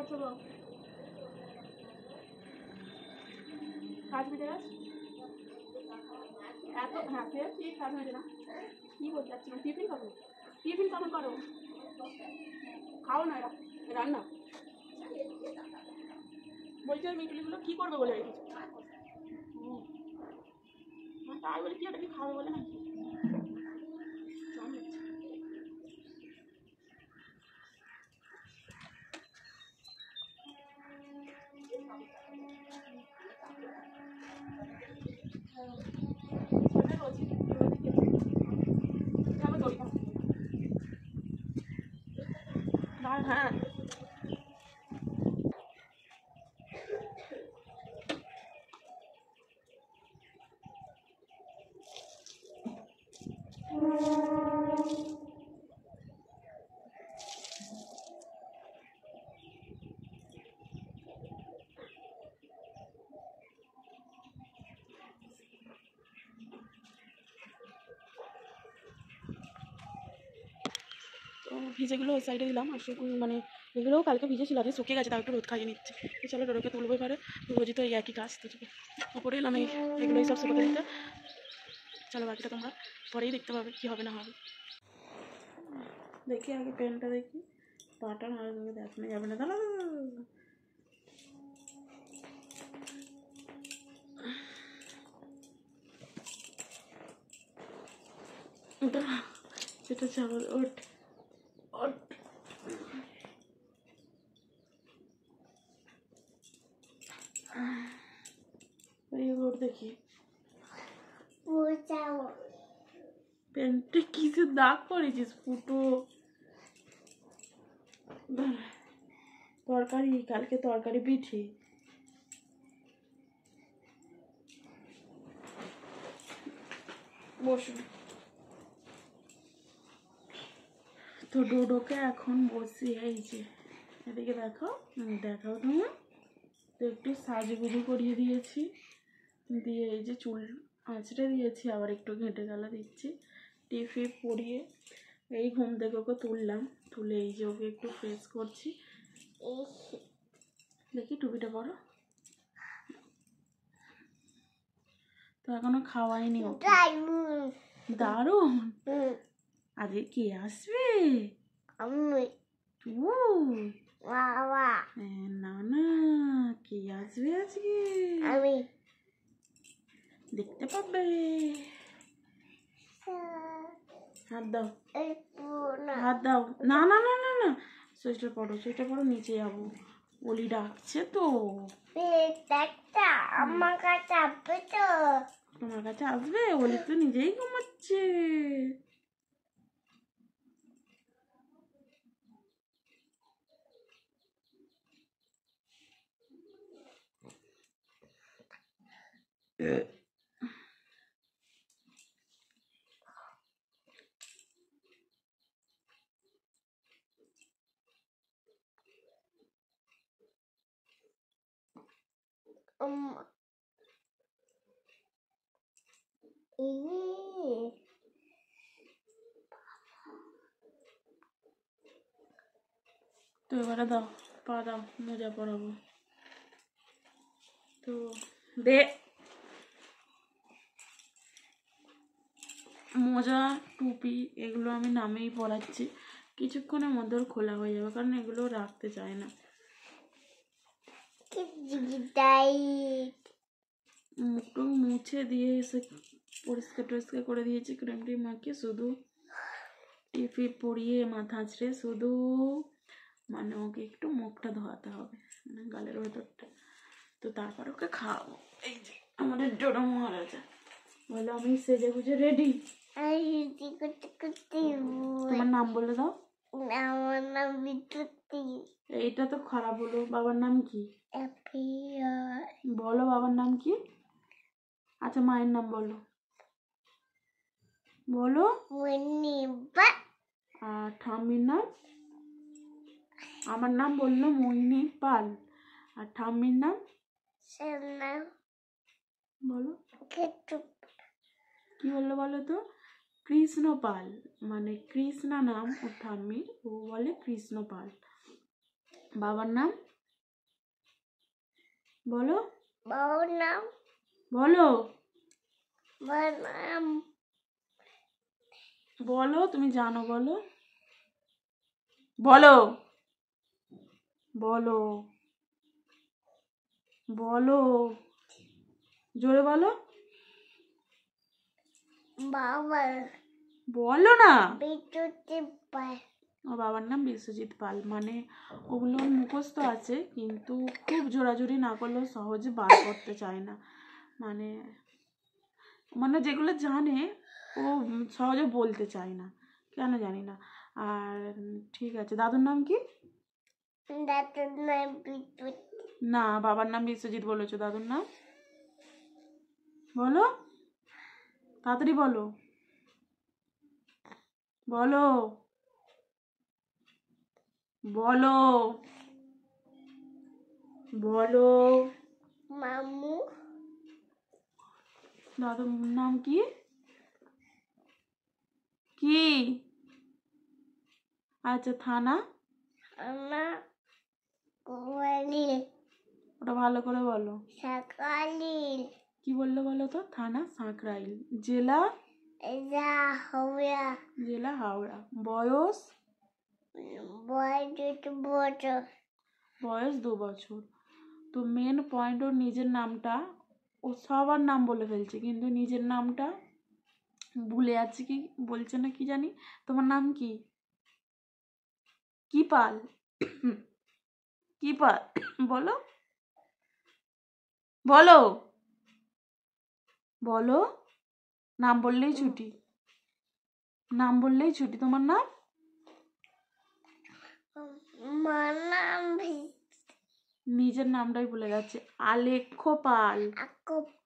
করছো গো? কাজ মিটে গেছে এত? হ্যাঁ সে ঠিক, কাজ হয়েছে না? কি বলতে চাচ্ছি, টিফিন করো, টিফিন কখন করো? খাও না রান্না বলছি। ওই মিটুলিগুলো কী করবে বলে রেখেছো? তাই বলে কি ওটা কি খাবে বলে নাকি? হ্যাঁ তো ভিজেগুলো ওই সাইডে দিলাম। আর মানে এগুলোও কালকে ভিজেছিল, আজকে শুকিয়ে গেছে, তাও একটু রোদ খাইয়ে নিচ্ছে। তো চলো ডোরোকে তুলবো এবারে, রোজই তো এই একই কাজ। তো ওপরে এলাম এগুলোই সব শুকোতে দিতে। চলো বাকিটা তোমরা পরেই দেখতে পাবে কী হবে না হবে। দেখি আগে প্যান্টটা দেখি, পাটা না দেখানো যাবে না। দাঁড়া এটা চাওয়ার ওট ওট ওট দেখি প্যান্টে কিছু দাগ করেছিস ফুটো। তরকারি, কালকে তরকারি পিঠে। বসুন। তো ডোডোকে এখন বসি, এই যে এদিকে দেখাও, দেখাও তুমি। তো একটু সাজুগুজু করিয়ে দিয়েছি, দিয়ে এই যে চুল আঁচড়ে দিয়েছি, আবার একটু ঘেঁটে গালা দিচ্ছি, টিফি পরিয়ে এই ঘুম থেকে ওকে তুললাম। তুলে এই যে ওকে একটু ফ্রেশ করছি। দেখি টুপিটা পরো। তো এখনো খাওয়াইনি ওকে। দারুণ। আজকে কে আসবে? তুই? না না, কে আসবে আজকে? দেখতে পাবে। হাত দাও, হাত দাও। না না না না না, সোয়েটার পরো, সোয়েটার পরো, নিচে যাবো। ওলি ডাকছে তো। আমার কাছে আসবে তো? তোমার কাছে আসবে? ওলি তো নিজেই ঘুমাচ্ছে। তো এবারে দাও, পা দাও, মোজা পরাবো। তো দে মোজা টুপি এগুলো আমি নামেই পরাচ্ছি, কিছুক্ষণের মধ্যে ওর খোলা হয়ে যাবে, কারণ এগুলো রাখতে চায় না। মুখটুক মুছে দিয়ে এসে পরিষ্কার টরিষ্কার করে দিয়েছি, ক্রিমটি মাখিয়ে শুধু টিপি পরিয়ে মাথা আঁচড়ে শুধু মানে ওকে একটু মুখটা ধোয়াতে হবে, মানে গালের ভেতরটা। তো তারপর ওকে খাওয়াবো। এই যে আমাদের ডোডো মহারাজা বলো, আমি সেজে গুজে রেডি। তোমার নাম বলে দাও। আমার নাম বিদ্যুতি। এইটা তো খারাপ হলো। বাবার নাম কি? বলো বাবার নাম কি? আচ্ছা মায়ের নাম বলো, বলো। আর ঠাম্মির নাম? আমার নাম বললো মোহিনী পাল, আর ঠাম্মির নাম বলো। কি বললো বলো তো? কৃষ্ণ পাল, মানে কৃষ্ণা নাম ওর ঠাম্মির, ও বলে কৃষ্ণ পাল। বাবার নাম বলো নাম বলো নাম বলো, তুমি জানো, বলো বলো বলো বলো, জোরে বলো, বাবা বলো না। বিদ্যুৎ পায়। ওর বাবার নাম বিশ্বজিৎ পাল। মানে ওগুলো মুখস্থ আছে, কিন্তু খুব জোরাজোরি না করলেও সহজে বার করতে চায় না। মানে মানে যেগুলো জানে ও সহজে বলতে চায় না, কেন জানি না। আর ঠিক আছে, দাদুর নাম কি? দাদুর নাম বিদ্যুৎ। না, বাবার নাম বিশ্বজিৎ বলেছো, দাদুর নাম বলো, তাড়াতাড়ি বলো, বলো বলো বলো। মামু। দাদুর নাম কি? কি? আচ্ছা, থানা? আমার কোয়ালি ওটা ভালো করে বলো। সকালি কি বললো বলো তো? থানা সাঁকরাইল। জেলা? হাওড়া। জেলা হাওড়া। বয়স? বছর। বয়স 2 বছর। তো মেন পয়েন্ট, ওর নিজের নামটা, ও সবার নাম বলে ফেলছে, কিন্তু নিজের নামটা ভুলে যাচ্ছে, কি বলছে না কি জানি। তোমার নাম কি? কি পাল? কি পাল? বলো বলো বলো। নাম বললেই ছুটি, নাম বললেই ছুটি। তোমার নাম? নাম নিজের নামটাই ভুলে যাচ্ছে। আলেখ্য পাল।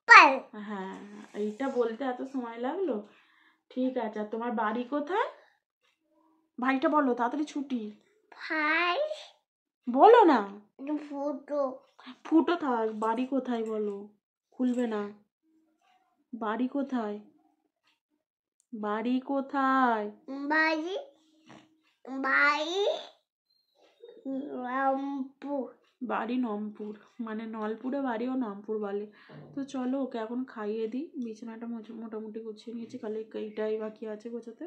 পাল। হ্যাঁ, এইটা বলতে এত সময় লাগলো। ঠিক আছে, আর তোমার বাড়ি কোথায়? ভাইটা বলো তাড়াতাড়ি, ছুটি ভাই বলো না। ফুটো। ফুটো থাক, বাড়ি কোথায় বলো, খুলবে না। বাড়ি কোথায়? বাড়ি কোথায়? বাড়ি বাড়ি রামপুর। বাড়ি নমপুর। মানে নলপুরে বাড়ি, ও নমপুর বলে। তো চলো, ওকে এখন খাইয়ে দিই। বিছানাটা মোটামুটি গুছিয়ে নিয়েছি, খালি এইটাই বাকি আছে গোছাতে।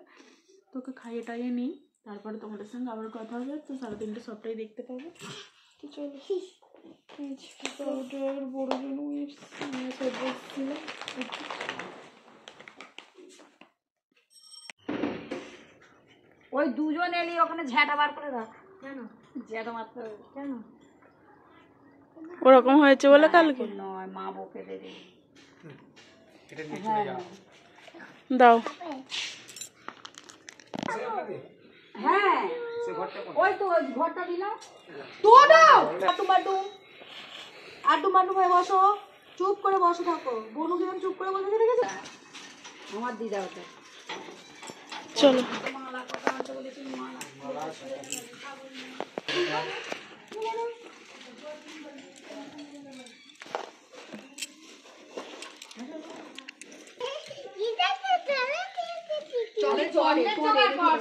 তোকে খাইয়ে টাইয়ে নিই, তারপরে তোমাদের সঙ্গে আবার কথা হবে। তো 3:30 সবটাই দেখতে পাবো। তো চলো, বড় জন্য ছিল। ওই দুজন এলি ওখানে ঝ্যাঁটা বার করে দাও। কেন ঝ্যাঁটা মারতে হবে কেন? ওরকম হয়েছে বলে কালকে নয়, মা বকে দেবে। দাও। হ্যাঁ, ওই তো ওই ঘরটা দিলাম তো দাও। আটু ভাই বসো, চুপ করে বসে থাকো। বনু কিরম চুপ করে বসে রেখেছে আমার দিদা। ওটা চলো, মালা কথা আছে বলেছি, মালা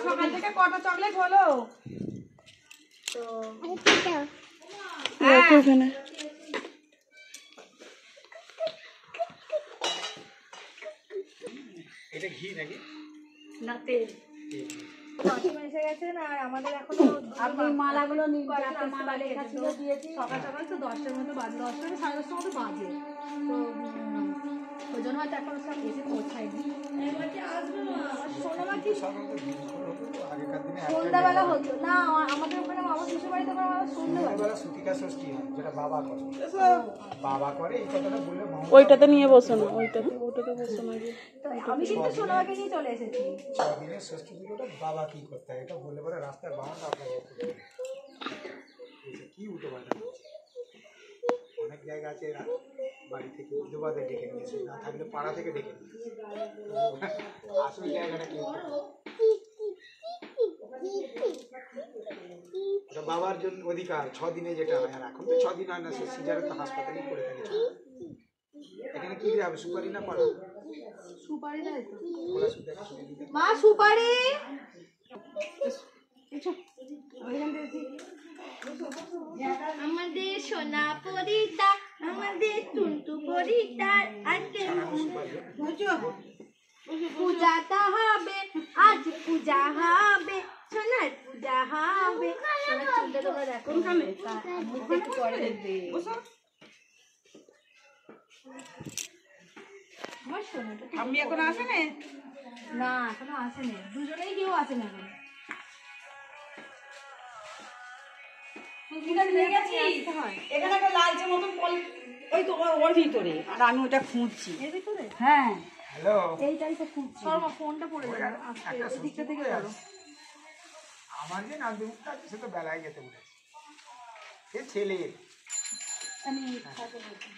সকাল থেকে কটা চকলেট হলো তো? এখানে এটা ঘি নাকি? না, তেল। এসে গেছেন আর আমাদের এখনো আপনি মালাগুলো মালা লেখা ছিল দিয়েছি। সকাল সকাল তো 10টার মতো বাজে, 10টা 10:30 মতো বাজে। তো ওই জন্য হয়তো এখন সব এসে পৌঁছায়নি। সন্ধ্যাবেলা হতো না আমাদের ওখানে, আমার শ্বশুর বাড়িতে সন্ধ্যাবেলা সুতিকা ষষ্ঠী হয়, যেটা বাবা করে। বাবা করে এই কথাটা বললে ওইটাতে নিয়ে বসো না, ওইটাতে বসো না। আমি কিন্তু সোনামাকে নিয়ে চলে এসেছি। 6 দিনের ষষ্ঠী পুজোটা বাবা কি করতে হয় এটা বললে পরে রাস্তায় বাউন্ড আপনাকে কি উল্টো পাল্টা অনেক জায়গা আছে, বাড়ি থেকে বিধবাদের ডেকে নিয়েছে, না থাকলে পাড়া থেকে ডেকে নিয়েছে। আসল জায়গাটা কি বাবার জন্য অধিকার 6 দিনে যেটা হয়, আর এখন তো 6 দিন হয় না, সে সিজারে তো হাসপাতালেই পড়ে থাকে। এখানে কি হবে, সুপারি না পড়া? সুপারি না তো সুপারি মা, সুপারি আমাদের সোনা পরিদা আমাদের টুনটু পরিটার আজকে পূজাটা হবে, আজ পূজা হবে, সোনার পূজা হবে। সোনার চুলটা তোমরা দেখো মুখটা একটু পরে দেখবে। আমার সোনাটা আমি এখন আসেনি, না এখনো আসেনি, দুজনেই কেউ আসেনি এখন। এখানে একটা লালচে মতন বল, ওই তো ওর ভিতরে, আর আমি ওটা খুঁজছি এর ভিতরে। হ্যাঁ হ্যালো, এইটাই তো খুঁজছি। শর্মা ফোনটা পড়ে যাবে, একটা এদিকটা থেকে করো। আমার যে নাম মুখটা আছে সে তো বেলায় যেতে বলেছে, সে ছেলের আমি খাতে বলছি।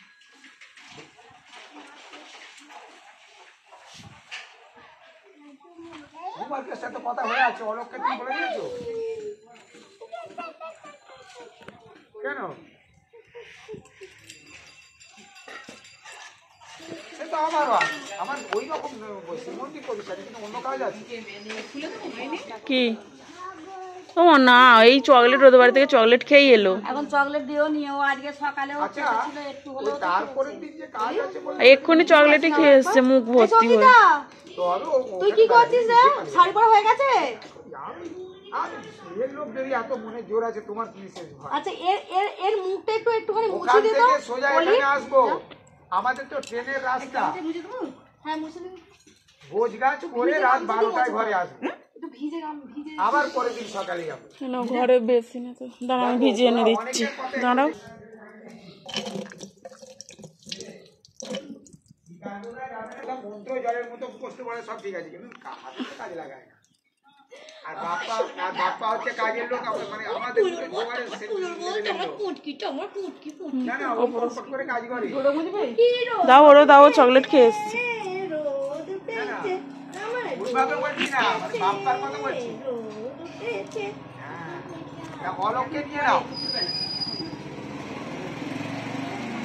তোমার সাথে কথা হয়ে আছে, অলোককে তুমি বলে দিয়েছো কেন? সে তো আমারও আছে, আমার ওই রকম শ্রীমন্দির প্রতিষ্ঠানে কিন্তু অন্য কাজ আছে। কি ও না, এই চকলেট ওদের বাড়ি থেকে চকলেট খেয়েই এলো। এখন চকলেট দিও নিও, আজকে সকালেও আচ্ছা, ছিল একটু ওই হলো। তারপরের দিন যে কাজ আছে বলে এক্ষুনি চকলেটই খেয়ে এসছে মুখ ভর্তি হয়ে। তো আরো তুই কি করছিস রে? শাড়ি পরা হয়ে গেছে? এর লোক যদি এত মনে জোর আছে, তোমার কি বিশেষ ভয়? আচ্ছা এর এর এর মুখটা একটুখানি ওখান মুছে দে তো। থেকে সোজা এখানে আসবো, আমাদের তো ট্রেনের রাস্তা, মুছে দেবো? হ্যাঁ মুছে দে। ভোজ গাছ করে রাত 12টায় ঘরে আসবো, একটু ভিজে ভিজে। আবার পরের দিন সকালে যাবো। না ঘরে বেশি না তো, দাঁড়া আমি ভিজিয়ে এনে দিচ্ছি, দাঁড়াও। মন্ত্র জলের মতো কষ্ট পড়ে সব ঠিক আছে, কিন্তু হাতে তো কাজে লাগায় না। আর বাপ্পা হচ্ছে কাজের লোক, মানে আমাদের জোগাড়ের না না, ও ফটফট করে কাজ করে। দাও ওরও দাও, চকলেট খেয়ে এসছে। না না, ওইভাবে বলছি না, মানে বাপ্পার কথা বলছি। হ্যাঁ, অলোককে নিয়ে নাও।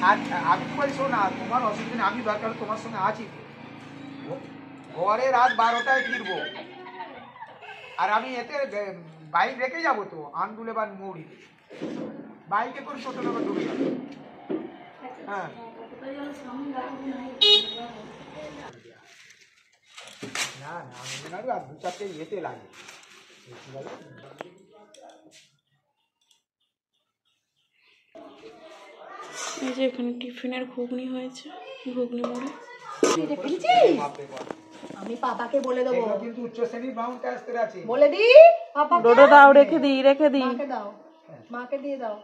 আর আমি বলছো না, তোমার অসুবিধা নেই, আমি দরকার হলে তোমার সঙ্গে আছি। ঘরে রাত 12টায় ফিরবো, আর আমি এতে বাইক রেখে যাবো তো আন্দুলে বা মৌরিতে, বাইকে করে ছোট লোক ঢুকে যাবে। হ্যাঁ না না, আমি আর 2-4টে ইয়েতে লাগে। এই যে এখানে টিফিনের ঘুগনি হয়েছে, ঘুগনি মুড়ি। আমি পাপাকে বলে দেবো, এগুলো কিন্তু উচ্চ শ্রেণীর বাউন্ডে আসতে আছে, বলে দি পাপাকে। ডোডো দাও, রেখে দিই মাকে দাও, মাকে দিয়ে দাও।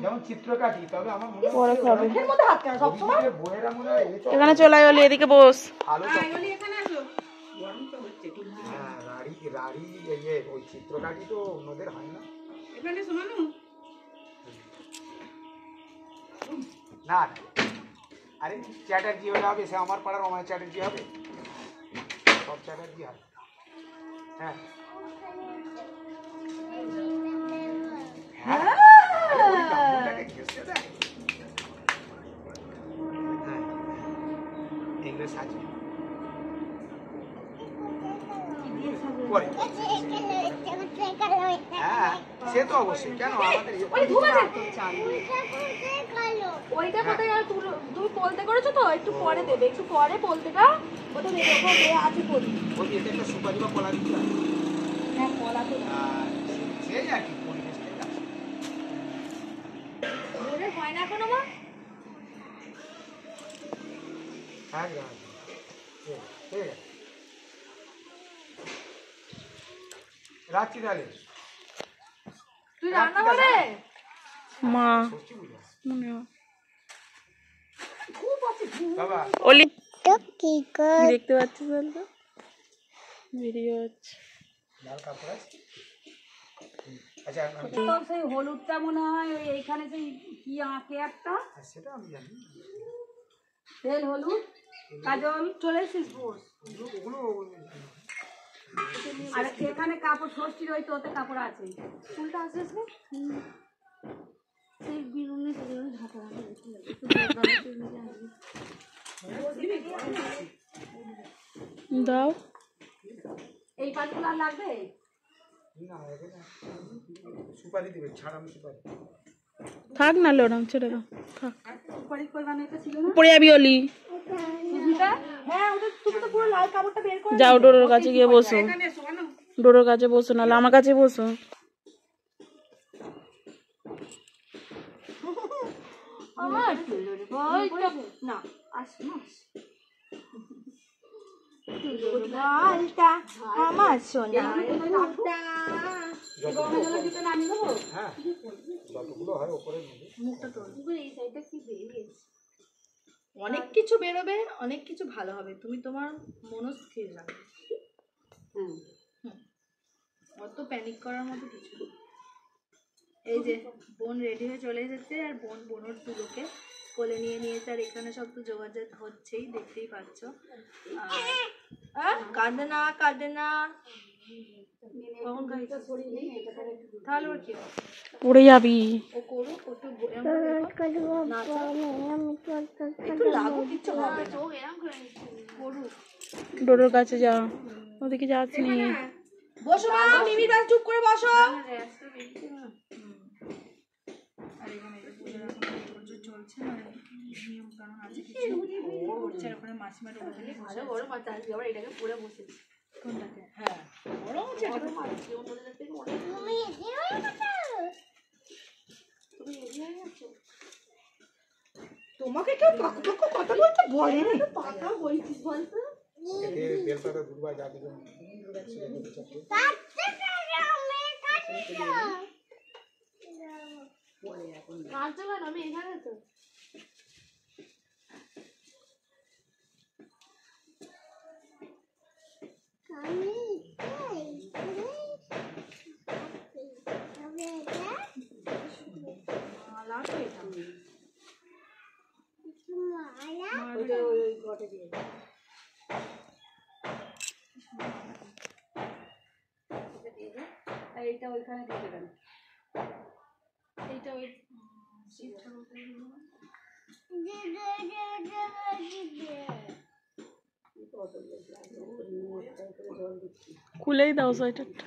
যেমন চিত্রকাঠি, তবে আমার মনে পরে খাবে। এর মধ্যে হাত কেন সব সময়? হয় বইয়েরা মনে হয় এখানে চলে আয় ওলি, এদিকে বস। আলো হ্যাঁ, রাড়ি ওই চিত্রকাঠি তো অন্যদের হয় না। না না, আরে চ্যাটার্জি হলে হবে, সে আমার পাড়ার অময় চ্যাটার্জি হবে, সব চ্যাটার্জি হবে। হ্যাঁ হ্যাঁ, ওই গামলাটাকে ঘেঁষে দেয়। হ্যাঁ, এগুলো সাজিয়ে পরে। হ্যাঁ সে তো অবশ্যই, কেন আমাদের ওইটা কোথায় আর তুমি পোলতে করেছো তো, একটু পরে দেবে, একটু পরে পোলতেটা ওটা দেবে, ওখানে আছে পোলতে। ওই এতে একটা সুপারি বা কলা দিতে হয়। হ্যাঁ কলা তো সেই আর কি পরিবেশটাই আছে। ওদের হয় না এখনো মা? হ্যাঁ ঠিক আছে, রাখছি তাহলে। তুই রান্না করে মা সত্যি বুঝা মনে হয় বাবা ওলি কি দেখতে পাচ্ছিস বলতো? ভিডিও হচ্ছে। লাল কাপড় আছে। আচ্ছা তো সেই হলুদটা মনে হয় ওই এইখানে সেই কি আঁকে একটা, সেটা আমি জানি। তেল হলুদ কাজল চলে এসেছিস বোস। ওগুলো আর এখানে কাপড় ষষ্ঠীর ওই তোতে কাপড় আছে, ফুলটা আসিস না সেই বিরুনি ঢাকা দাও। এই পাতগুলো আর লাগবে না, সুপারি দিবে, ছাড়ানো সুপারি। থাক না ওরম ছেড়ে দাও, থাক। সুপারি কই বানাইতে ছিল না পড়ে যাবি অলি। সুজিটা? হ্যাঁ ওটা তুমি তো পুরো লাল কাপড়টা বের করে যাও ডোরোর কাছে গিয়ে বসো, ডোরোর কাছে বসো, নাহলে আমার কাছে বসো। আমার চুলের বলটা না আসো না চুলের বলটা আমার সোনা মুখটা হ্যাঁ যতগুলো হয় ওপরে এই সাইডটা কি বেরিয়েছে অনেক কিছু বেরোবে, অনেক কিছু ভালো হবে, তুমি তোমার মনস্থির রাখবে। অত প্যানিক করার মতো কিছু নেই। এই যে বোন রেডি হয়ে চলে এসেছে, আর বোনের দুলোকে কোলে নিয়ে নিয়েছে, আর এখানে সব তো যোগাযোগ হচ্ছেই, দেখতেই পাচ্ছ। কাঁদে না কাঁদে না, কখন গাড়িটা ছড়িয়ে নেই তাহলে ওর কি হবে? পড়ে যাবি। ও করুক, একটু একটু লাগু, কিচ্ছু হবে না, করুক। ডোরোর কাছে যা, ওদিকে যাস নি। বসো মা, মিমির বাস চুপ করে বসো। আর এখানে পুজোর এখন প্রচুর চলছে, মানে নিয়ম কানুন আছে কিছু করছে, আর ওখানে মাসিমা ডোলো ফেলে বসে বড় মাথা আজকে আবার এটাকে পরে বসেছি কোনটাকে? হ্যাঁ বড় হচ্ছে এটা। বড় মাছ অন্যদের থেকে অনেক তুমি এগিয়ে হয়ে গেছো তোমাকে কেউ কাকু কাকু কথা বলতে বলে না, পাতা বলছিস বলতো এতে বেলপাতা দুর্বা যাবে কাঁদছো কেন? আমি এখানে তো মালা তো এটা এইটা ওইখানে দিয়ে দেবেন, এইটা ওই শিব ঠাকুরকে দিয়ে দেবেন। খুলেই দাও সোয়েটারটা।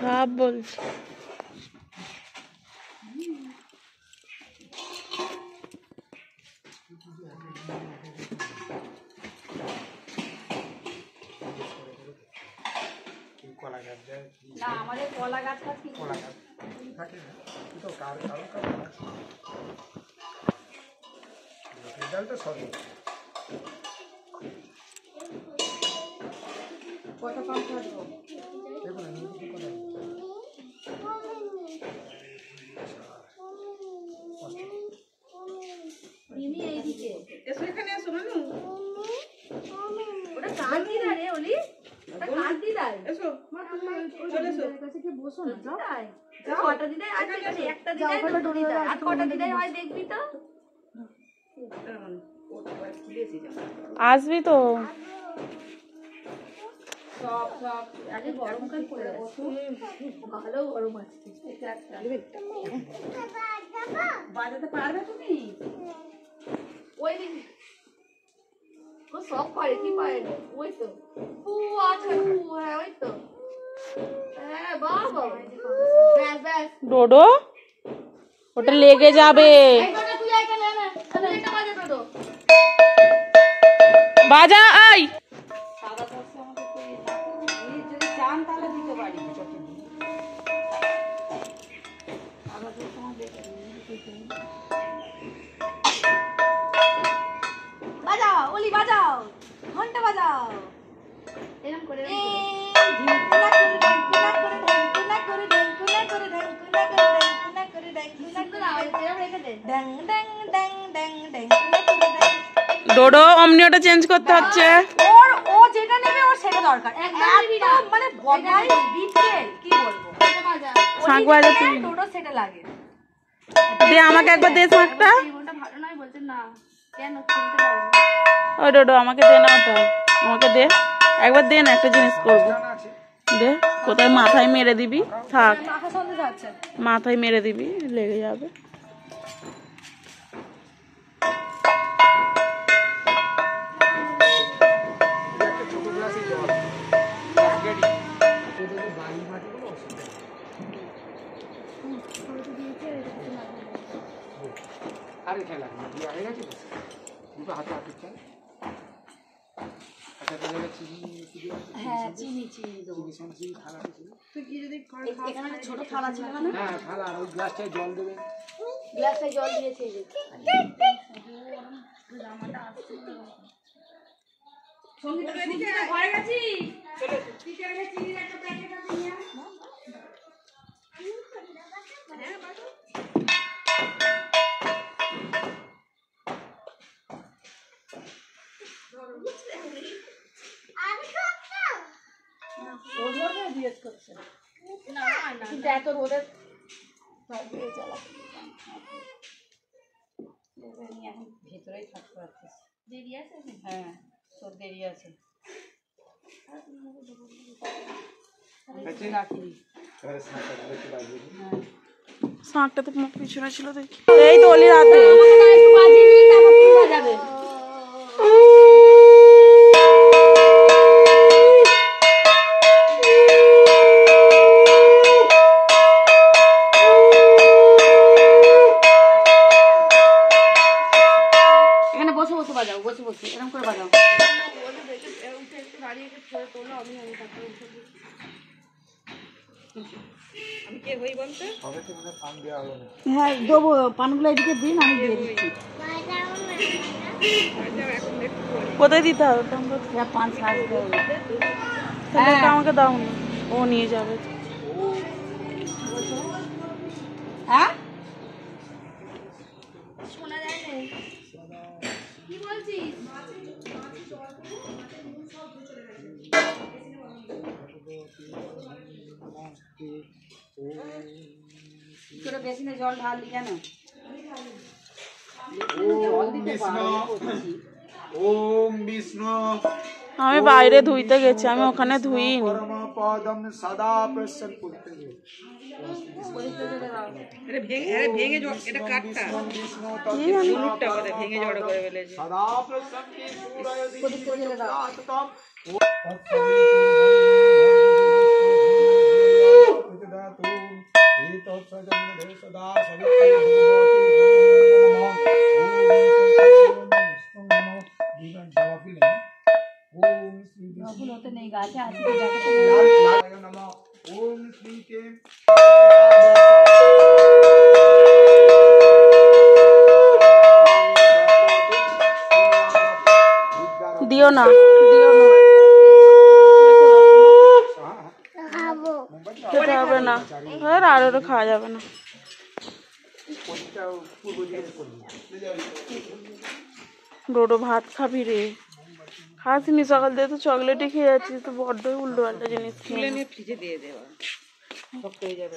সাপ বলছি। কলা গাছ যায়, না আমাদের কলা গাছ আছে, কলা গাছ থাকে না তো কার কারো কারো আছে রেজাল্টটা সবই কত কম থাকবো। দেখুন নিচে কলা মিমি এইদিকে এসো এখানে এসো মানু, ওটা কার দিদা রে অলি, ওটা কার দিদা এসো চলে এসো। কাছে কি বসো না দিদাই কটা দিদাই আছে এখানে, একটা দিদাই না দুটো দিদাই, আর কটা দিদাই হয় দেখবি তো। আসবি তো? সব সব আগে গরমকাল পড়ে যাচ্ছে, ভালো গরম আছে। এটা একটা বাজাতে পারবে তুমি? ওই দিন ও সব পারে, কি পারে না? ওই তো ও আছে, হ্যাঁ ওই তো, হ্যাঁ বাবা ব্যাস ব্যাস ডোডো, ওটা লেগে যাবে। তুই এখানে না, আমি এটা বাজাতে তো বাজা আই। সাদা পড়ছে আমাদের তো এই থাকে, যদি চান তাহলে দিতে পারি। সাদা পড়ছে আমাদের বাজাও ওলি বাজাও, ঘন্টা বাজাও এরকম করে ডোডো অমনি ওটা চেঞ্জ করতে হচ্ছে। ওর ও যেটা নেবে ওর সেটা দরকার, একদম মানে বদমাই বিটেল, কি বলবো, শাঁখ বাজা তুই টোটো সেটা লাগে। দে, আমাকে একবার দে শাঁখটা। জীবনটা ভালো নয় বলছে না কেন কিনতে পারবো। ও ডোডো আমাকে দে না, ওটা আমাকে দে একবার, দে না, একটা জিনিস করবো। জানা আছে দে কোথায় মাথায় মেরে দিবি, থাক মাথা সন্দেহ যাচ্ছে। মাথায় মেরে দিবি, লেগে যাবে। একটা ছোট গ্লাসে জল রেডি। বাড়ি মাটিগুলো অসুবিধা আরে খেলা দিয়া হয়ে গেছে দুটো হাতে হাতে চাই। আচ্ছা তাহলে চিনি হ্যাঁ চিনি দেবো। চিনি থালা তুই কি যদি এখানে একটা ছোট থালা ছিল না? হ্যাঁ থালা আর ওই গ্লাসটায় জল দেবে। গ্লাসে জল দিয়েছে যে সঙ্গীত এদিকে ঘরে গেছি। চিকেন চিনির একটা প্যাকেট আছে নিয়ে আয়। কিন্তু এত রোদে ভেতরেই থাকতে পারছিস। দেরি আছে। হ্যাঁ তোর দেরি আছে। শাঁখটা তো পিছনে ছিল দেখি, এই তো অলির হাতে। এখানে বসে বসে বাজাও, বসে বসে এরকম করে বাজাও। আমি কে হই বলতে? হ্যাঁ দেবো, পানগুলো এদিকে দিন, আমি দিয়ে দিচ্ছি। কোথায় দিতে হবে? পান সাজ দেবো। তাহলে আমাকে দাও না, ও নিয়ে যাবে। হ্যাঁ শোনা যায় না কি বলছিস? তোরা বেসিনে জল ঢাললি কেন? ওম বিষ্ণু আমি বাইরে ধুইতে গেছি, আমি ওখানে ধুইনি। পরমপদম সদা প্রসন্ন করতে ভেঙে এটা কাটটা বিষ্ণু হলুদটা করে ভেঙে জড়ো করে ফেলেছে। সদা প্রসন্ন সুরায় ওগুলোতে নেই, গাছে আছে। ওম শ্রী কে দিও না, দিও না, খেতে হবে না, আর ওটা খাওয়া যাবে না। ডোডো ভাত খাবি রে? খাসনি, সকাল থেকে তো চকলেটই খেয়ে যাচ্ছিস, তো বড্ডই উল্টো পাল্টা জিনিস খেয়ে নে। ফ্রিজে দিয়ে দেওয়া শক্ত হয়ে যাবে।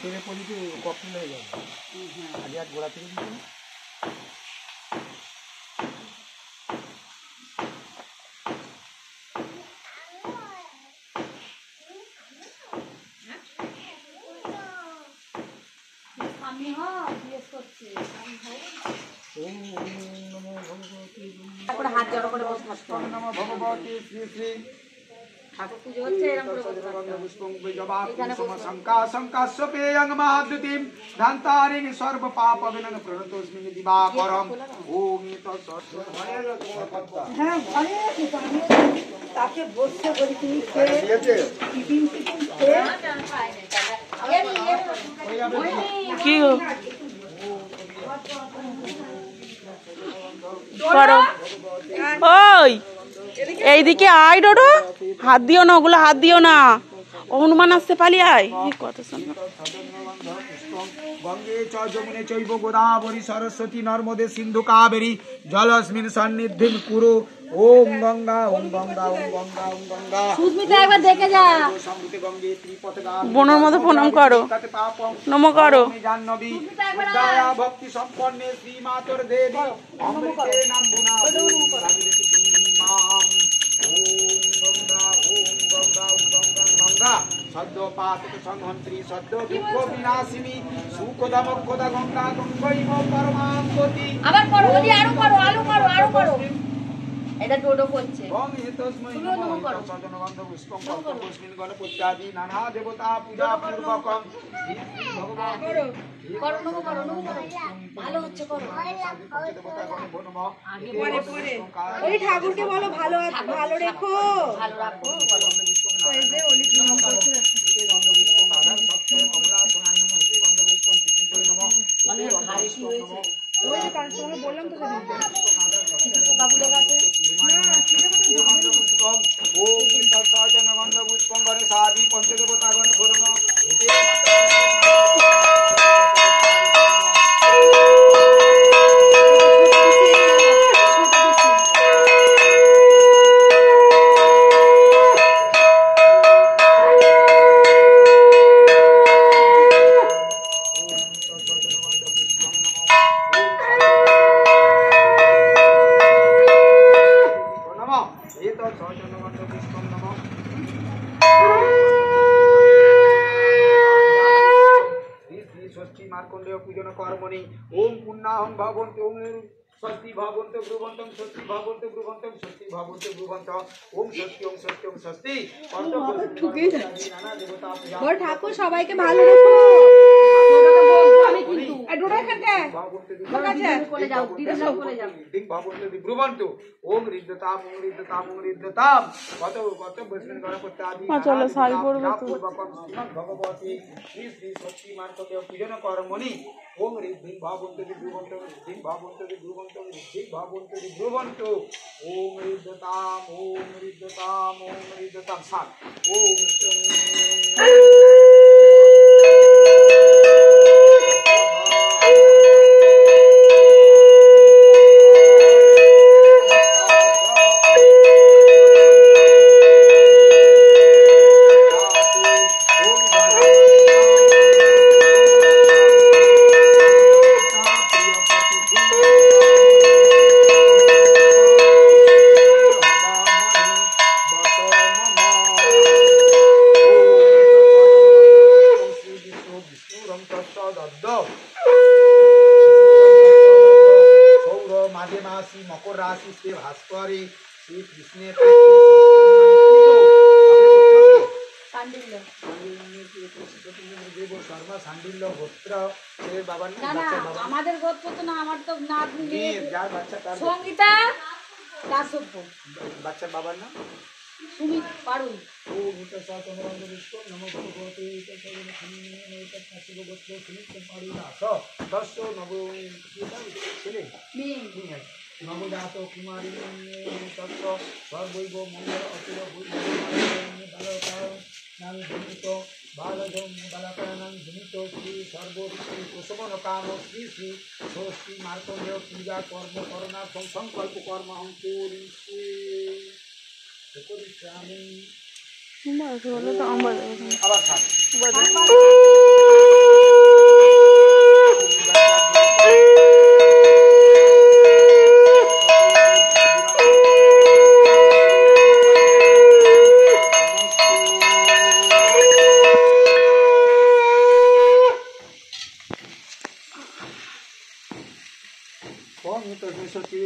তেলে পলিতে কফি হয়ে যাবে। আগে আর গোড়া থেকে দিচ্ছি। তারপরে হাত জড়ো করে বসে থাকতে হবে। নমো ভগবতে শ্রী শ্রী ঠাকুর পুজো হচ্ছে, এরকম করে বসে থাকতে হবে। হ্যাঁ ঘরে আছে তো, আমি তাকে বসতে বলি তুমি খেয়ে টিফিন খেয়ে কি গো করো? ওই এইদিকে আয় ডোডো, হাত দিও না, ওগুলো হাত দিও না, হনুমান আসতে পালিয়ে আয়। কত সুন্দর গঙ্গে চ যমুনে চৈব গোদাবরী সরস্বতী নর্মদে সিন্ধু কাবেরী জলস্মিন সন্নিধিং কুরু ওম গঙ্গা ওম গঙ্গা ওম গঙ্গা ওম গঙ্গা সুস্মিতা একবার দেখে যা সমৃদ্ধ গঙ্গে ত্রিপথগা বোনের মতো প্রণাম করো, নমো করো। জাহ্নবী দয়া ভক্তি সম্পন্নে শ্রী মাতর দেবী অমৃতে নাম্বুনা রাজবেশি তুমি মাম ওম গঙ্গা ওম গঙ্গা ওম গঙ্গা গঙ্গা সদ্য পাতক সংহন্ত্রী সদ্য দুঃখ বিনাশিনী সুখদা মোক্ষদা গঙ্গা গঙ্গৈব পরমাং গতি আবার করো ওদি আরো করো আরো করো এটা ডোডো করছে ওম এতস্মৈ নমঃ সজনগন্ধ পুষ্পং কল্পস্মিন গণপত্যাদি নানা দেবতা পূজা পূর্বকম ভগবান করো নমো করো ভালো হচ্ছে করো আগে পরে পরে ওই ঠাকুরকে বলো ভালো ভালো রেখো ভালো রাখো বলো ওই যে ওলি প্রণাম করছে মানে ভারী কি হয়েছে ওই যে কাল তোমাকে বললাম তো সেদিন পোকাগুলো গাছে মার্কণ্ডেয় পূজন কর্মণি ওম পুণ্যাহং ভগবন্তে ওম স্বস্তি ভগবন্ত ব্রুবন্তং স্বস্তি ভগবন্ত ব্রুবন্তং স্বস্তি ভগবন্ত ব্রুবন্ত ওম স্বস্তি ওম স্বস্তি ওম স্বস্তি নানা দেবতা পূজা ওর ঠাকুর সবাইকে ভালো রেখো আমি কিন্তু ডোডা খাতে কোলে যাও দিদি কোলে যাও দিং ভগবন্ত ব্রুবন্ত ওম ঋদ্ধতাম ওম ঋদ্ধতাম ওম ঋদ্ধতাম কত কত বৈষ্ণব গণপত্যাদি চলো সাই করবে তো ভগবতী শ্রী শ্রী স্বস্তি মার্কণ্ডেয় পূজন কর্মণি ওম ঋদ্ধি ভগবন্ত ব্রুবন্ত ঋদ্ধি ভগবন্ত ব্রুবন্ত ঋদ্ধি ভগবন্ত ব্রুবন্ত ওম ঋদ্ধতাম ওম ঋদ্ধতাম ওম ঋদ্ধতাম সাত ওম মকর রাশি শ্রী ভাস্করে শ্রী কৃষ্ণের শর্মা সান্ডিল্য গোত্র বাবার আমাদের গোত্র তো না আমার তো নাত যার বাচ্চা তার সঙ্গীতা দাসব্য বাচ্চার বাবার নাম সুমিত পারুই ও ভূত সচন্দ্র বিষ্ণ নমো ভগবতে তৎকাশিব গোত্র সুমিত পারুই দাস দশ নব ছেলে মেয়ে নবজাত কুমারী তত্ত্ব সর্বৈব মঙ্গল অতুল বালকানাং জনিত বালকানাং জনিত শ্রী সর্বঋষি প্রসবন কাম শ্রী শ্রী ষষ্ঠী মার্কণ্ডেয় পূজা কর্ম করণা সংকল্প কর্ম অঙ্কুরিষ্যে আবার খান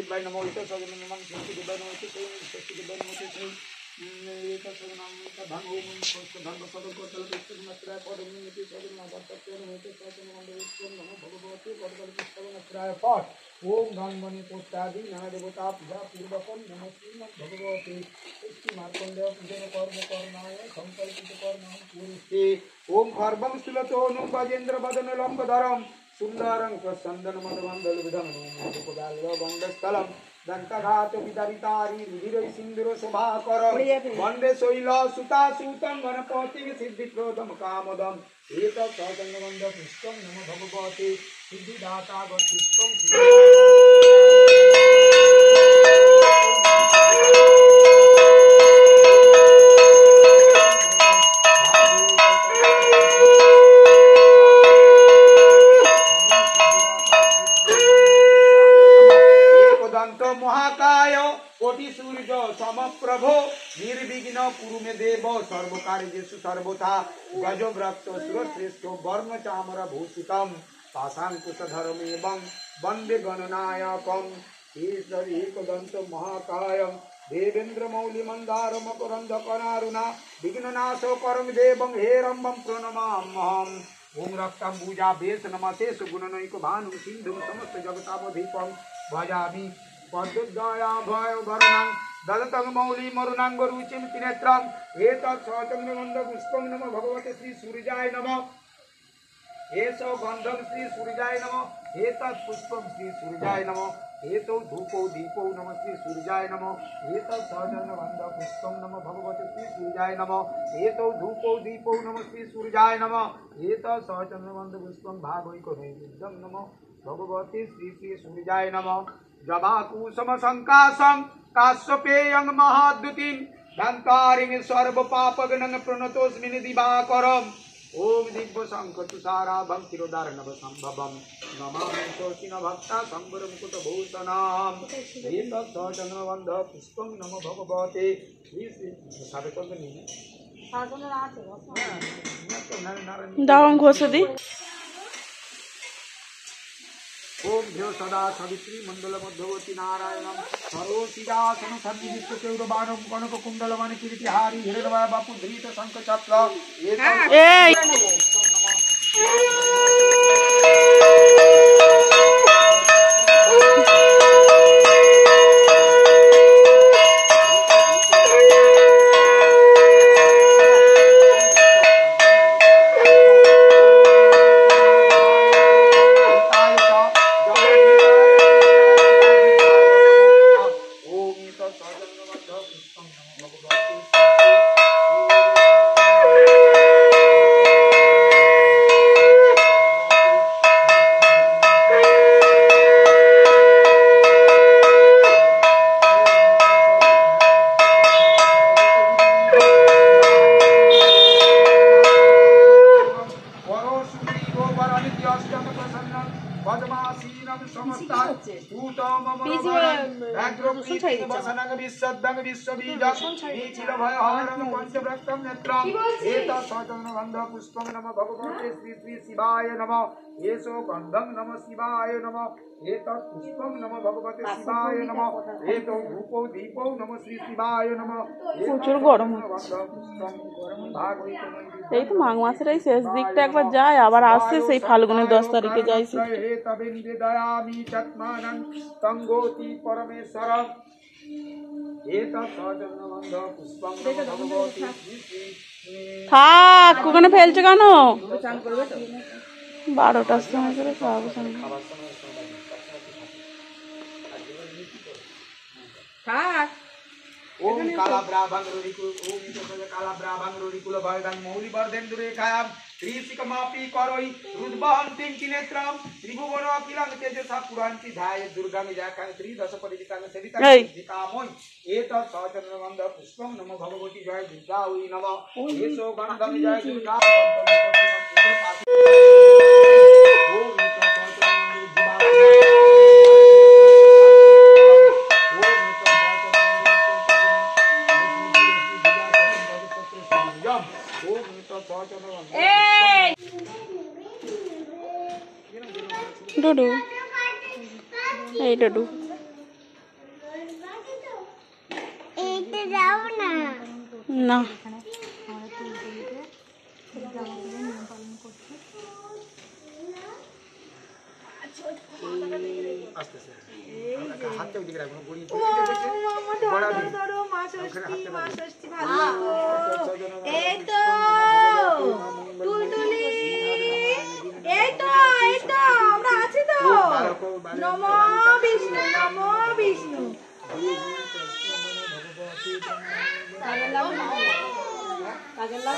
Bye namo ito sa ganun naman sa diba namo ito sa diba namo ito sa ito sa namo ito bhango mo sa bhango sa ko talaga ito na try for me ito sa ganun na basta ko ito sa ganun na ito namo bhagavati bhagavati ito na try for om ganmani postadi nana devata puja purvakam namaskar bhagavati isti markandeya puja karma karnaya sankalpita karma puriste om garbam sulato num bajendra badana lamba dharam सुंदरं स्वसंदन मधुमंडल विधम गंडस्थलम দন্তঘাত বিদারিতারি রুধির সিন্ধুর শোভাকর বন্দে শৈল সুতা সুতং গণপতি সিদ্ধিপ্রদম কামদম এতৎ সচন্দ্রগন্ধ পুষ্পং নম ভগবতে সিদ্ধিদাতা পুষ্পং মহাকায় কোটি সূর্য সমপ্রভ নির্বিঘ্ন কুরু মে দেব সর্বকার্যেষু সর্বথা গজব্রক্ত সুরশ্রেষ্ঠ বর্ণ চামর ভূষিতম পাশাঙ্কুশধরমেবং বন্দে গণনায়কম ঈশ্বর একদন্ত মহাকায় দেবেন্দ্র মৌলি মন্দার মকরন্দ কনারুণা বিঘ্ননাশ করম দেবং হেরম্বম প্রণমাম্যহম ওম রক্তাম্বুজা বেশ নমতে সুগুণনৈক ভানু সিন্ধু সমস্ত জগতাবধীপং ভজামি পদ্মদয়া ভয় ভরণং দলতং মৌলি মরুণাঙ্গ রুচিম ত্রিনেত্রং এতৎ সচন্দ্রগন্ধ পুষ্পং নম ভগবতে শ্রী সূর্যায় নমঃ एषो गन्धं श्री सूर्याय नमः एतत् पुष्पं श्री सूर्याय नमः एतौ धूपौ दीपौ नमः श्री सूर्याय नमः एतत् सहजनगन्ध पुष्पं नमः भगवते श्री सूर्याय नमः एतौ धूपौ दीपौ नमः श्री सूर्याय नमः एतत् सहजनगन्ध पुष्पं भागैको नैवेद्यं नमः भगवते श्री श्री सूर्याय नमः जवाकुसुम संकाशं काश्यपेयं महाद्युतिं धन्तारिं सर्वपापगणं प्रणतोऽस्मिन् दिवाकरम् ओम दिव्य शंख तुषाराभं तिरोदार्णव संभवं नमामि शोचिन भक्ता संवर मुकुट भूषणं एतत् सचन्द्रगन्ध पुष्पं नम भगवते साबे कोन नी দাও ঘষে দি ओम ध्यो सदा सवित्री मंडल मध्यवती नारायणं सरोसिदासन सन्निधिष्ठ चौरबाणं कनक कुंडलमणि कीर्तिहारी हिरण्यमय बापु धृत शंख चक्र এই पुष्पं नमः भगवते श्री श्री शिवाय नमः एषो गन्धं नमः शिवाय नमः एतत् पुष्पं नमः भगवते शिवाय नमः एतौ धूपौ दीपौ नमः श्री शिवाय नमः প্রচুর গরম হচ্ছে এই তো মাঘ মাসের এই শেষ দিকটা একবার যায় আবার আসছে সেই ফাল্গুনের 10 তারিখে যাইছি তবে নিবেদয়ামি চত্মানং তঙ্গোতি পরমেশ্বরং এতৎ সচন্দ্রগন্ধ পুষ্পং নমঃ ভগবতে শ্রী শ্রী থাক ওখানে ফেলছো কেন 12টার সময় করে খাওয়াবো থাক ओम काला ब्राह्मण रोडिकुल ओम इतोज काला ब्राह्मण रोडिकुल भयदान मौली वर्धेन्दुरे खायाम त्रिसिक मापी करoi रुद्बहन्तिं किनेत्रम त्रिभुवन अखिलं तेजसा पुरान्ति धाय दुर्गामि जाकां त्रिदश परिजितां सेवितां जिकामोय एतत् सचन्द्रगन्ध पुष्पं नमो भगवती जय दुर्गा हुई नमः एषो गन्धं जय दुर्गा ডুডু এই ডুডু না হাতে ওদিকে রাখো বড়ি এই তো তুলতুলি এই তো আমরা আছি তো নমো বিষ্ণু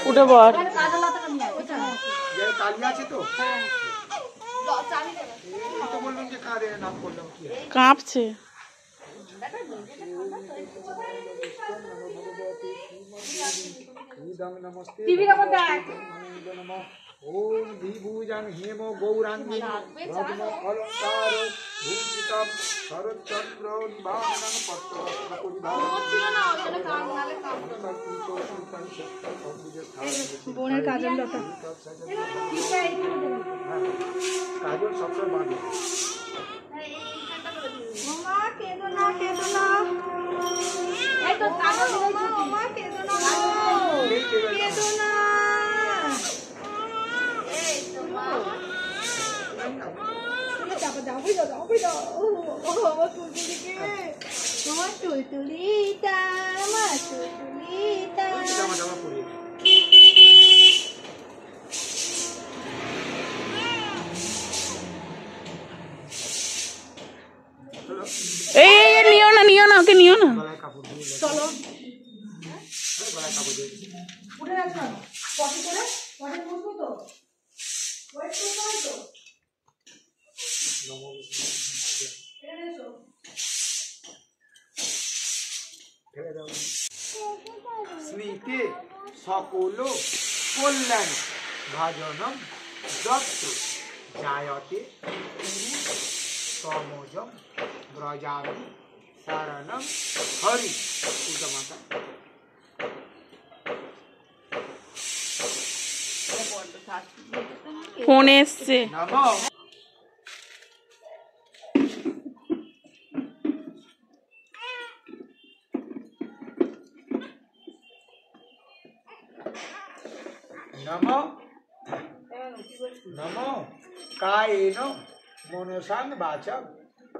উঠে পড়। যে কালি আছে তো এই তো বললাম যে কাঁদে নাম করলাম কি হয়? কাঁপছে। নমস্তে টিভি কেমন দেখ? ওম বিভূজাং হেম গৌরাঙ্গী ভগ্ন অলঙ্কার ভূষিতম শরৎচন্দ্র নিবারণং পত্ররত্ন বোনের কাজল লতা কাজল সবসময় বাঁধে। মামা কেঁদো না কেঁদো না এই তো কাজল মামা কেঁদো না কেঁদো না আমার টুলটুলিটা আমার টুলটুলিটা জামা জামা পরিয়ে এই নিও না ওকে নিও না। গলায় কাপড় দিয়ে চলো গলায় কাপড় দিয়ে উঠে যাচ্ছ পটি করে পটি বসবো তো ওয়েট করতে হয় তো স্মৃতি সকল কল্যাণ ভাজনম যত্র জায়তে তমজম ব্রজামি শরণম হরি পূজা মাতা। ফোন এসছে। নমঃ নমো নমো কায়েন মনসাং বাচং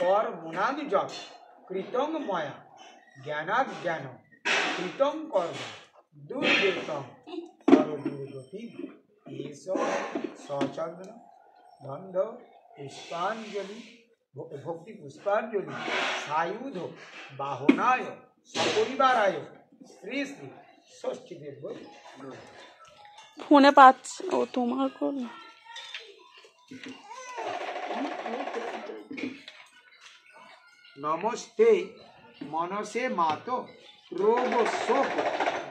কর্মণাং যৎ কৃতং ময়া জ্ঞানাৎ জ্ঞান কৃতং কর্ম দুর্গতং পরদুর্গতি এষ সচন্দ্র বন্ধ পুষ্পাঞ্জলি ভক্তি পুষ্পাঞ্জলি সায়ুধ বাহনায় সপরিবারায় শ্রী শ্রী ষষ্ঠী দেব। ফোনে পাচ্ছে ও তোমার করবে। নমস্তে মনসে মাতো রোগ শোক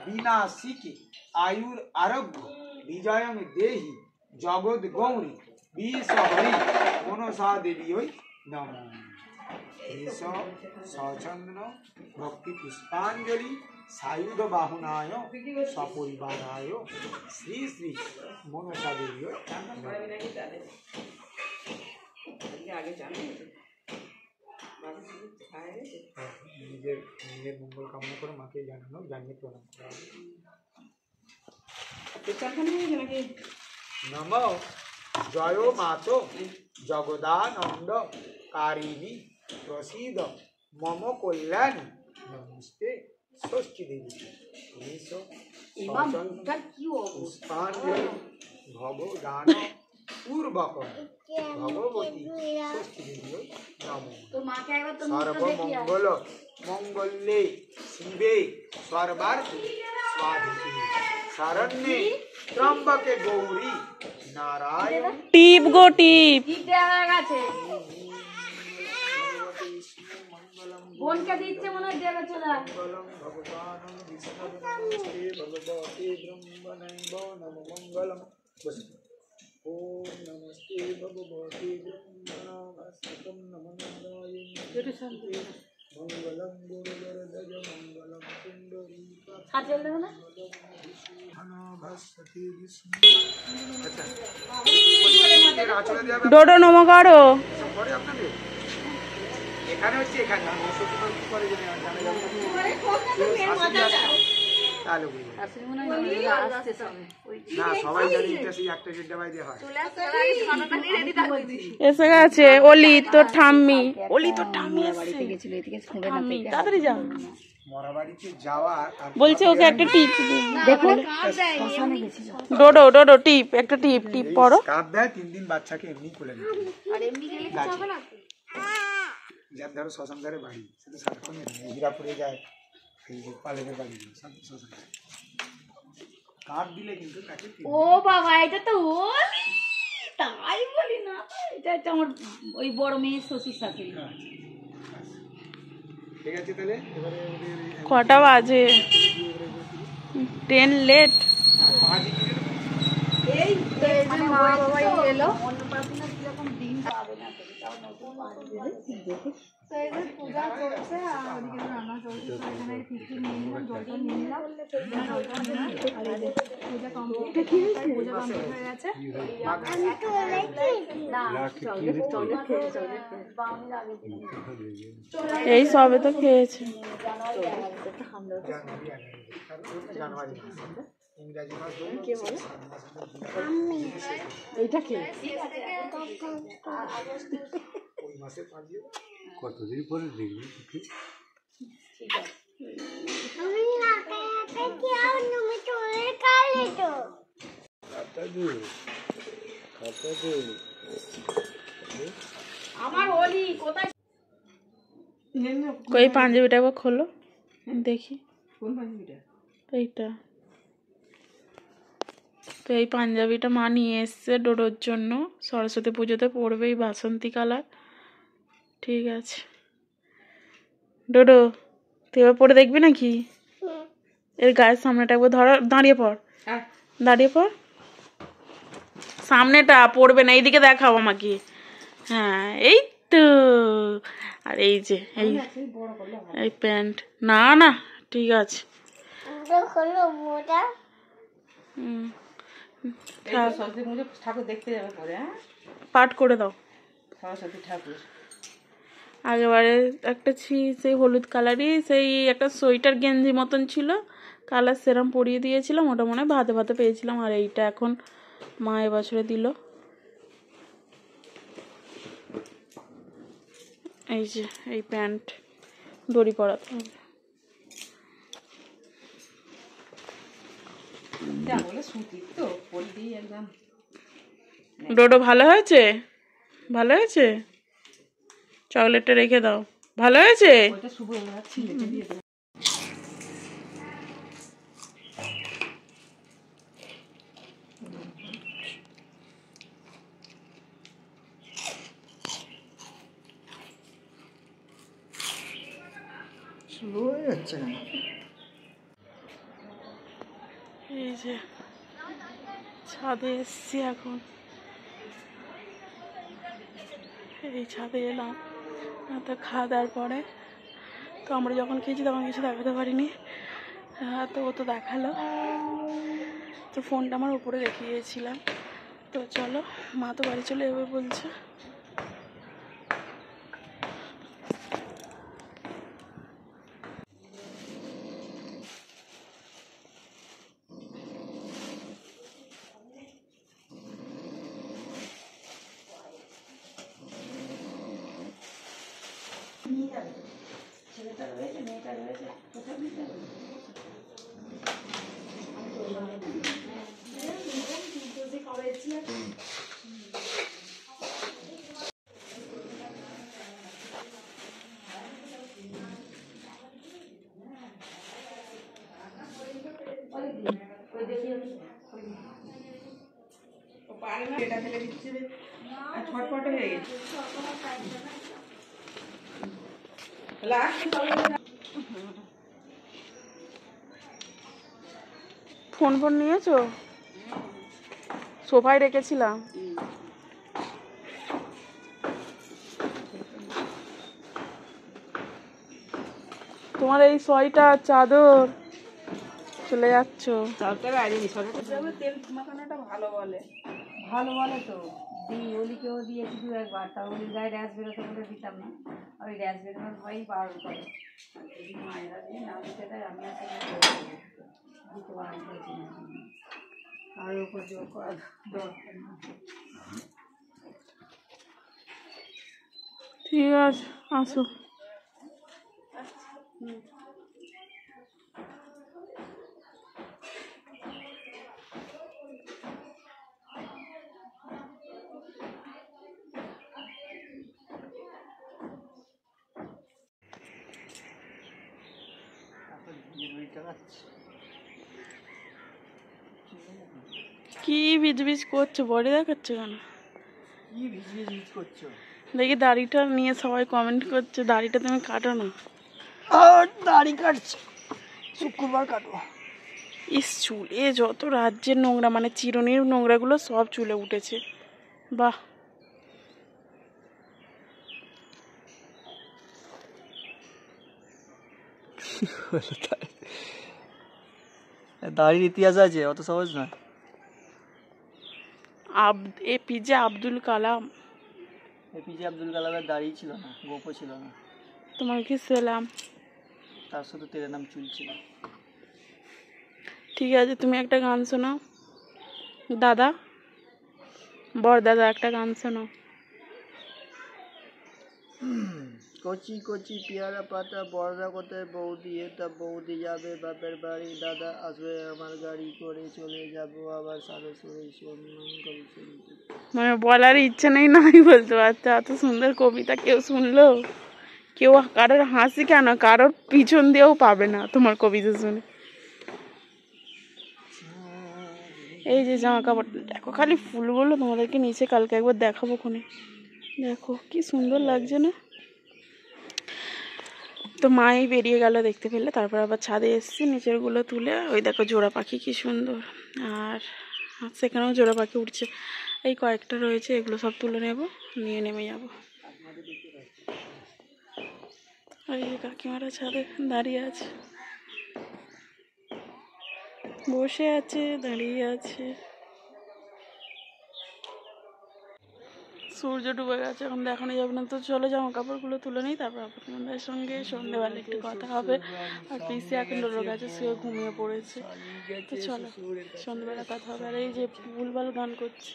বিনাশিকে আয়ুর আরোগ্য বিজয়ং দেহি জগৎ গৌরী বিশ্বহরি মনসা দেবী ওই নম। এষ সচন্দ্র ভক্তি পুষ্পাঞ্জলি সায়ুধ বাহনায় সপরিবারায় শ্রী শ্রী মনসা দেবী ওই নিজের নিজের মঙ্গল কামনা করে মাকে জানানো জানিয়ে প্রণাম করা হবে। নম জয় মাতো জগদানন্দ কারিণী প্রসীদ মম কল্যাণ নমস্তে ষষ্ঠী দেবী পুষ্পাঞ্জলি ভগদান পূর্বক ভগবতী ষষ্ঠী দেবী নম। সর্বমঙ্গল মঙ্গলে শিবে সর্বার্থে স্বাধিকে শরণ্যে ত্রম্বকে গৌরী নারায়ণ। টিপ গো টিপ। বোনকে দিচ্ছে মনে হয় দেবে চলে মঙ্গলম ভগবান বিষ্ণু নমস্তে ভগবতে ব্রহ্মণে নমো মঙ্গলম। ওম নমস্তে ভগবতে ব্রহ্মণাস্তুতম নমো নারায়ণ মঙ্গলম গুরুবরদজ মঙ্গলম পুণ্ডরীকাক্ষ হাত জল দেবে না ভাস্বতী বিষ্ণু। আচ্ছা আচলে দেওয়া ডোডো নমো করো। পরে আপনাদের এখানে হচ্ছে এখানে করে যদি জানা যাবে তাহলে না সবাই জানি এটা সেই একটা দেড়টা বাইরে হয়। এসে গেছে অলি তোর ঠাম্মি। অলি তোর ঠাম্মি এসছে। ঠাম্মি তাড়াতাড়ি যাও। মরা বাড়িতে যাওয়া বলছে ওকে একটা টিপ দেখুন। ডোডো ডোডো টিপ একটা টিপ টিপ পড়ো। কাঁদ দেয় 3 দিন বাচ্চাকে এমনি খুলে নিতে যার ধরো শ্মশান ধারে বাড়ি সে তো সারাক্ষণ হীরাপুরে যায় পালের বাড়ি কাঠ দিলে কিন্তু তাকে ও বাবা, এটা তো ওলি, তাই বলি না, এটা হচ্ছে আমার ওই বড় মেয়ের শ্বশুর শাশুড়ি। ঠিক আছে তাহলে এবারে কটা বাজে? 10 লেট। এই মা বাবা এলো অন্নপ্রাশনে কিরকম দিন পাবে না, তাও নতুন তো এই যে পূজা চলছে আর ওদিকে রান্না চলছে। তো এখানে টিফিন নিয়ে নিলাম, জলটা নিয়ে নিলাম, জলটা নিলাম। আর এই যে পূজা কমপ্লিট, পূজা কমপ্লিট হয়ে গেছে। এই সবে তো খেয়েছে। জানুয়ারি মাস ইংরাজি মাস এইটা খেয়ে ওই মাসে পাঁচিয়ে কতদিন পরে দেখবি তোকে? আমার হোলি কোথায়? কই পাঞ্জাবিটা একবার খোলো দেখি। কোন পাঞ্জাবিটা? এইটা তো এই পাঞ্জাবিটা মা নিয়ে এসছে ডোডোর জন্য, সরস্বতী পুজোতে পরবে এই বাসন্তী কালার। ঠিক আছে ডোডো, তুই এবার পরে দেখবি নাকি? এর গায়ের সামনেটা একবার ধর, দাঁড়িয়ে পড়, দাঁড়িয়ে পড়। সামনেটা পড়বে না, এইদিকে দেখাও আমাকে। হ্যাঁ এই তো। আর এই যে এই প্যান্ট, না না ঠিক আছে। ঠাকুর দেখতে যাবে পরে। হ্যাঁ, পাঠ করে দাও। সরস্বতী ঠাকুর আগেবারে একটা সেই হলুদ কালারই সেই একটা সোয়েটার গেঞ্জি মতন ছিল, কালার সেরাম পরিয়ে দিয়েছিলাম, ওটা মনে হয় ভাতে ভাতে পেয়েছিলাম। আর এইটা এখন মা এবছরে দিল। এই যে এই প্যান্ট দড়ি পরাতে হবে। সুতির তো পরে দিই একদম। ডোডো ভালো হয়েছে? ভালো হয়েছে? চকলেটটা রেখে দাও। ভালো হয়েছে? ওইটা শুভ রাখছি, রেখে দিয়ে দেবো। স্লো হয়ে যাচ্ছে কেন? এই যে ছাদে এসছি এখন, এই ছাদে এলাম। তো খাওয়া দাওয়ার পরে তো আমরা যখন খেয়েছি তখন কিছু দেখাতে পারিনি, তো ও তো দেখালো। তো ফোনটা আমার উপরে রেখে গিয়েছিলাম। তো চলো, মা তো বাড়ি চলে যাবে বলছে। ফোন ফোন নিয়েছো? সোফায় রেখেছিলাম। তোমার এই সোয়েটার চাদর চলে যাচ্ছ। তেল মাখানোটা ভালো বলে, ভালো বলে তো। ওলিকেও দিয়েছি দু একবার, তা ওলির গায়ে র্যাশ বেরোতে বলে দিতাম না। ওই র্যাশ বেরোনোর ভয়ই বারণ করে। মায়েরা দিয়ে না দিতে দেয়, আমি আসলে দিতে বারণ করেছি না। আর উপর জোর করা দরকার না। ঠিক আছে আসো। কি ভিজভিজ করছো, বডি দেখাচ্ছে কেন? কি ভিজ করছো? দেখি দাড়িটা নিয়ে সবাই কমেন্ট করছে, দাড়িটা তুমি কাটো না। দাড়ি কাটছি, শুক্রবার কাটবো। ইস, চুলে যত রাজ্যের নোংরা, মানে চিরুনির নোংরাগুলো সব চুলে উঠেছে। বাহ, দাড়ির ইতিহাস আছে, অত সহজ না। এপিজে আব্দুল কালাম। এপিজে আব্দুল কালামের দাড়ি ছিল না, গোপও ছিল না, তোমাকে সেলাম। তার শুধু তেরে নাম চুল ছিল। ঠিক আছে, তুমি একটা গান শোনাও দাদা, বর দাদা, একটা গান শোনাও। কচি কচি পেয়ারা পাতা, বড়দা কোথায় বৌদি, এটা বৌদি যাবে বাপের বাড়ি, দাদা আসবে আমার গাড়ি করে, চলে যাব আবার সারে সুরে সম্মান করে শুনতে। মানে বলার ইচ্ছে নেই, নাই বলতে পারছো। এত সুন্দর কবিতা কেউ শুনলো? কেউ কারোর হাসি কেন, কারোর পিছন দিয়েও পাবে না তোমার কবিতা শুনে। এই যে জামা কাপড় দেখো, খালি ফুলগুলো তোমাদেরকে নিচে কালকে একবার দেখাবো কোনে, দেখো কি সুন্দর লাগছে না? তো মাই বেরিয়ে গেল দেখতে পেলে, তারপর আবার ছাদে এসছি নিচের গুলো তুলে। ওই দেখো জোড়া পাখি কি সুন্দর, আর সেখানেও জোড়া পাখি উঠছে। এই কয়েকটা রয়েছে, এগুলো সব তুলে নেব, নিয়ে নেমে যাব। ওই যে কাকিমারা ছাদে দাঁড়িয়ে আছে, বসে আছে, দাঁড়িয়ে আছে। সূর্য ডুবে গেছে, এখন দেখানো যাবে না। তো চলো জামা কাপড়গুলো তুলে নিই, তারপর আপনাদের সঙ্গে সন্ধ্যেবেলা একটু কথা হবে। আর পিসি এখন ডোলোর কাছে শুয়ে ঘুমিয়ে পড়েছে। তো চলো সন্ধ্যেবেলা কথা হবে। আর এই যে ভুলভাল গান করছে,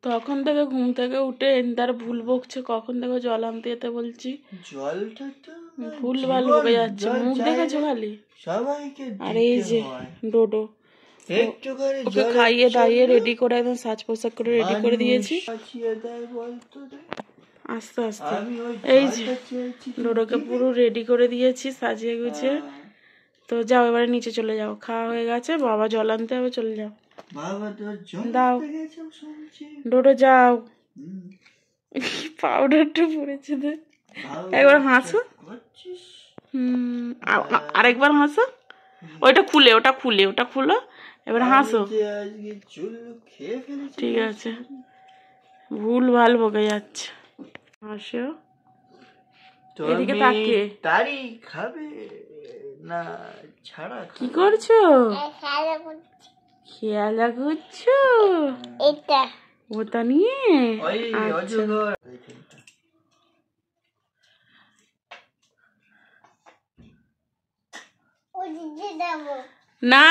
তখন থেকে ঘুম থেকে উঠে তার ভুল বকছে, কখন থেকে জল আনতে যেতে বলছি, জলটা তো ভুলভাল বকে যাচ্ছে, মুখ দেখেছো খালি। সবাইকে আর এই যে ডোডো, ওকে খাইয়ে দাইয়ে রেডি করে একদম সাজ পোশাক করে রেডি করে দিয়েছি। আস্তে আস্তে এই যে ডোডোকে পুরো রেডি করে দিয়েছি সাজিয়ে গুছিয়ে। তো যাও এবারে নিচে চলে যাও, খাওয়া হয়ে গেছে, বাবা জল আনতে হবে, চলে যাও। দাও ডোডো যাও। পাউডারটা পড়েছে, একবার হাসো। আরেকবার হাসো, ওটা খুলে, ওটা খুলে, ওটা খুলো, এবার হাসো। ঠিক আছে, ভুল ভাল বকে যাচ্ছে, হাসো। এদিকে তাকিয়ে তারি খাবে না ছাড়া কি করছো? খেয়ালা করছো এটা ওটা নিয়ে? আচ্ছা না,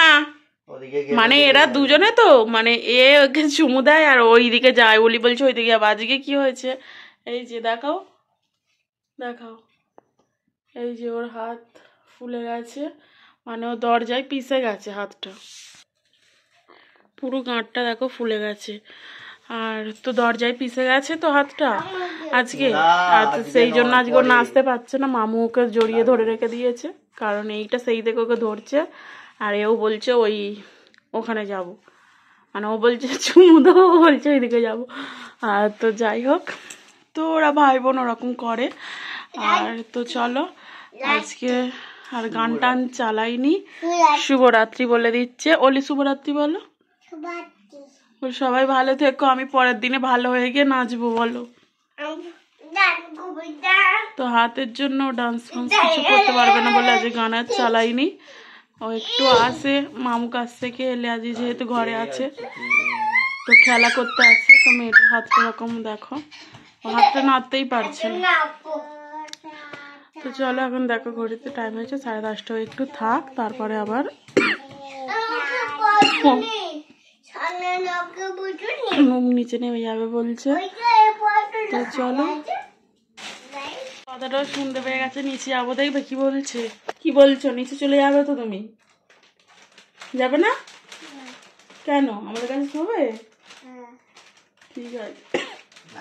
মানে এরা দুজনে তো, মানে এ ওকে চুমু দেয় আর ওই দিকে যায়, বলি বলছে ওইদিকে যাবো। আজকে কি হয়েছে, এই যে দেখাও দেখাও, এই যে ওর হাত ফুলে গেছে, মানে ও দরজায় পিষে গেছে হাতটা, পুরো গাঁটটা দেখো ফুলে গেছে। আর তো দরজায় পিষে গেছে তো হাতটা আজকে, আর সেই জন্য আজকে ও নাচতে পারছে না। মামু ওকে জড়িয়ে ধরে রেখে দিয়েছে, কারণ এইটা সেই থেকে ওকে ধরছে। আর এও বলছে ওই ওখানে যাব, মানে ও বলছে চুমু দাও, ও বলছে ওইদিকে যাবো। আর তো যাই হোক, তো ওরা ভাই বোন ওরকম করে। আর তো চলো আজকে আর গান টান চালাইনি, শুভরাত্রি বলে দিচ্ছে। ওলি শুভরাত্রি বলো। সবাই ভালো থেকো, আমি পরের দিনে ভালো হয়ে গিয়ে নাচবো, বলো। তো হাতের জন্য ডান্স ফান্স কিছু করতে পারবে না বলে আজকে গান আর চালাইনি। ও একটু আসে মামু কাছ থেকে এলে, আজ যেহেতু ঘরে আছে তো খেলা করতে আসে। তো মেয়েটার হাতটা এরকম দেখো, ও হাতটা নাড়তেই পারছে না। তো চলো এখন দেখো ঘড়িতে টাইম হয়েছে 10:30, একটু থাক, তারপরে আবার নিচে নেমে যাবে বলছে। তো চলো, কথাটাও শুনতে পেয়ে গেছে, নিচে যাবো, দেখবে কি বলছে। কি বলছো, নিচে চলে যাবে তো? তুমি যাবে না কেন? আমাদের কাছে শোবে? ঠিক আছে,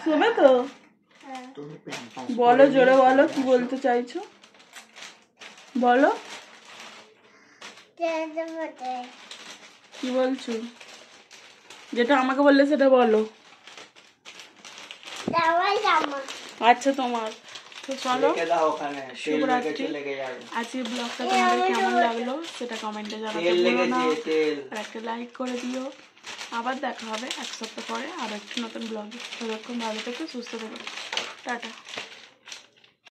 শোবে তো? বলো জোরে বলো, কি বলতে চাইছো? বলো কি বলছো? যেটা আমাকে বললে সেটা বলো। আচ্ছা তোমার তো চলো, শুভরাত্রি। আজকে ব্লগটা তোমাদের কেমন লাগলো সেটা কমেন্টে জানাতে ভুলো না, আর একটা লাইক করে দিও। আবার দেখা হবে এক সপ্তাহ পরে আর একটা নতুন ব্লগে। ততক্ষণ ভালো থেকো, সুস্থ থেকো, টাটা।